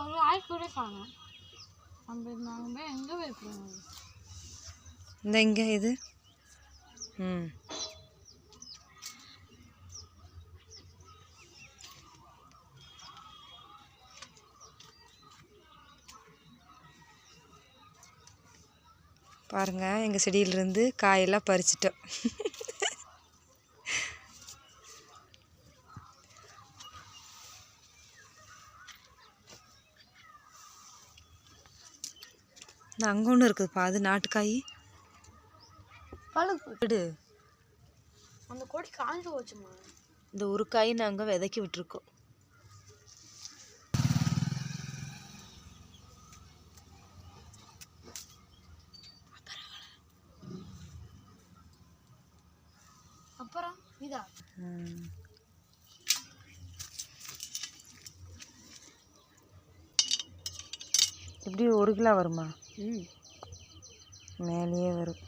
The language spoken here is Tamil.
ஒரு ஆள் கூட காணும். நாங்கள் எங்கே போயிருக்கோம்? இந்த இங்கே இது பாருங்க, எங்கள் செடியிலிருந்து காயெல்லாம் பறிச்சிட்டோம். அங்கே ஒன்று இருக்குதுப்பா, அது நாட்டுக்காய். பழுது அந்த கொடி காஞ்சு போச்சுமா. இந்த ஒரு காய் நாங்கள் விதைக்கி விட்டுருக்கோம். அப்புறம் இதா இப்படி 1 கிலோ வருமா? மேலேயே வரும்.